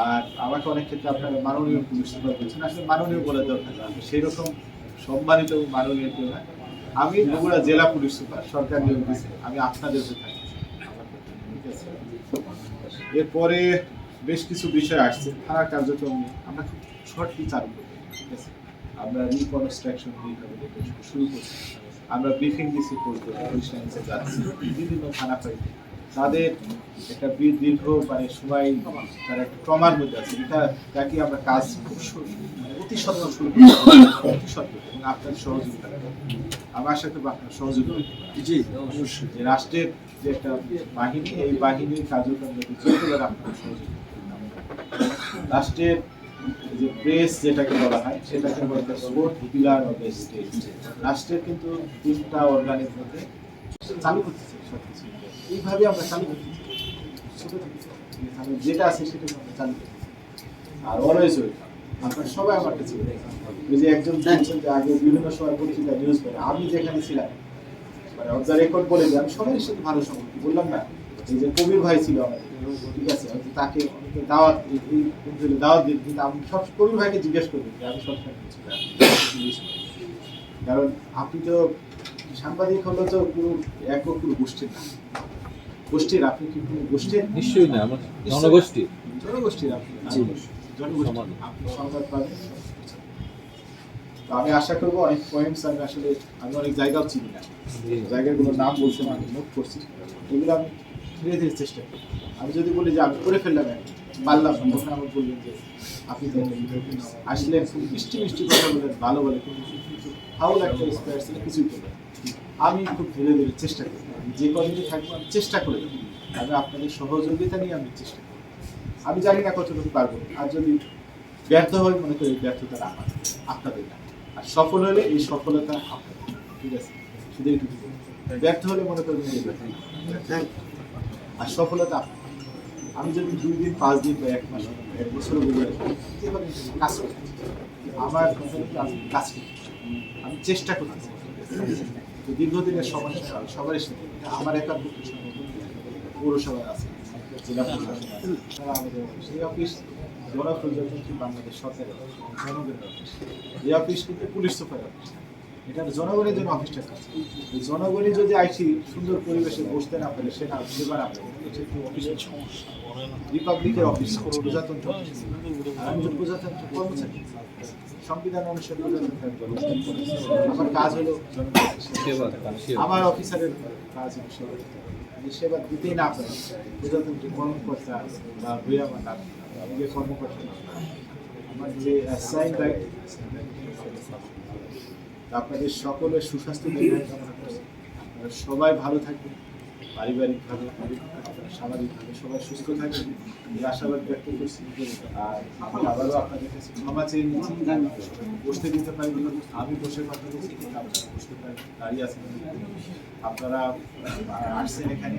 আর আমাকে অনেক ক্ষেত্রে আপনারা মাননীয় পুলিশ সুপার বলছেন, আসলে মাননীয় বলে দরকার না, সেই রকম সম্মানিত মাননীয় কেউ না। আমি বগুড়া জেলা পুলিশ সুপার, সরকার নিয়োগ দিয়েছে, আমি আপনাদের হয়ে থাকি। ঠিক আছে, এরপরে বেশ কিছু বিষয় আসছে থানা কার্যক্রম নিয়ে, আমরা খুব শর্টলি চালু করবো। ঠিক আছে, আমরা রিকনস্ট্রাকশন শুরু করছি, আমরা ব্রিফিং দিচ্ছি, যাচ্ছি বিভিন্ন থানা পাইতে, তাদের একটা দীর্ঘ সময় তারা একটা ট্রমার মধ্যে আছে, যাকে আমরা কাজ খুব অতি সত্ত্বর শুরু করছি, অতি সত্ত্বর, এবং আপনার সহযোগিতা আমি আশা করবো আপনার সহযোগিতা। জি অবশ্যই, যে রাষ্ট্রের যে একটা বাহিনী, এই বাহিনীর কার্যক্রম আপনার সহযোগিতা। রাষ্ট্রের যে প্রেস যেটাকে বলা হয়, সেটাকে বলা হয় fourth pillar of the state. রাষ্ট্রের কিন্তু তিনটা অর্গানের মধ্যে চালু করতেছে সবকিছু, এইভাবে আমরা চালু করতেছি ছোট থেকে, যেটা আছে সেটা আমরা চালু করতেছি। আর অলওয়েজ ওয়েলকাম, আপনার সবাই আমার কাছে ওই যে একজন বলছেন যে আগে বিভিন্ন সময় পত্রিকা নিউজ করে, আমি যেখানে ছিলাম অফ দ্য রেকর্ড বলে যে আমি সবাই সাথে ভালো সম্পর্ক, বললাম না এই যে কবির ভাই ছিল আমাদের, ঠিক আছে, হয়তো তাকে দাওয়াত দিন, কিন্তু আমি সব কবির ভাইকে জিজ্ঞেস করবো যে আমি সবসময় কারণ আপনি তো সাংবাদিক হলো তো পুরো একক গোষ্ঠীর না, গোষ্ঠীর, আপনি কি কোনো গোষ্ঠীর? নিশ্চয়ই না, আমার জনগোষ্ঠী, জনগোষ্ঠীর আপনি, জনগোষ্ঠী আপনি সংবাদ পাবেন। আমি আশা করবো অনেক পয়েন্টস আমি অনেক জায়গাও চিনি না, জায়গাগুলোর নাম বলতে আমি নোট করছি, এগুলো আমি ধীরে ধীরে চেষ্টা করি। আমি যদি বলি যে আমি করে ফেললাম, পারলাম না, তখন আমাকে বলবেন যে আপনি আসলে খুব মিষ্টি মিষ্টি কথা বলেন, ভালো বলে, কিন্তু ফাউল একটা স্কোয়ার ছিল, কিছুই করবেন। আমি খুব ধীরে ধীরে চেষ্টা করি, যে কদিনই থাকবো আমি চেষ্টা করে দেবো, আমি আপনাদের সহযোগিতা নিয়ে আমি চেষ্টা করি। আমি জানি না কতটুকু পারবো, আর যদি ব্যর্থ হয় মনে করি ব্যর্থতা আমার, আপনাদের না, আর সফল হলে এই সফলতা আপনাদের। ঠিক আছে, শুধু এইটুকু। ব্যর্থ হলে মনে করি আর সফলতা আপনার। আমি যদি 2 দিন 5 দিন বা 1 মাস 1 বছর কাজ করছি, আমার কাজ করছি, আমি চেষ্টা করতেছি। দীর্ঘদিনের সমস্যা সবারই সাথে, আমার একার পক্ষে পৌরসভা আছে, জেলা প্রশাসন আছে, তারা আমাদের সেই অফিস জনপ্রজাতন্ত্রী বাংলাদেশ সরকারের জনগণের অফিস। এই অফিস কিন্তু পুলিশ সুপার অফিস, এটা জনগণের জন্য অফিসটা কাছে। জনগণই যদি আইসি সুন্দর পরিবেশে বসতে না পারে, সেটা সেবার অফিসের সমস্যা। রিপাবলিকের অফিস, প্রজাতন্ত্র, আর আমি প্রজাতন্ত্র কর্মচারী, সংবিধান অনুসারে প্রজাতন্ত্র। আমার কাজ হলো আমার অফিসারের কাজ হলো সেবা, সেবা দিতেই না পারে প্রজাতন্ত্রের কর্মকর্তা বা হয়ে আমার নাম নিজের কর্মকর্তা, আমার যে অ্যাসাইন রাইট। আপনাদের সকলের সুস্বাস্থ্য কামনা করছি, আপনারা সবাই ভালো থাকবেন, পারিবারিকভাবে, সামাজিকভাবে সবাই সুস্থ থাকবেন, এই আশাবাদ ব্যক্ত করছি। আর আমি আবারও আপনাদের কাছে ক্ষমা চেয়ে নিচ্ছি, বসতে দিতে পারি, আমি বসে কথা বলছি, কিন্তু আপনারা বসতে পারেন, দাঁড়িয়ে আছেন, আপনারা আসছেন এখানে।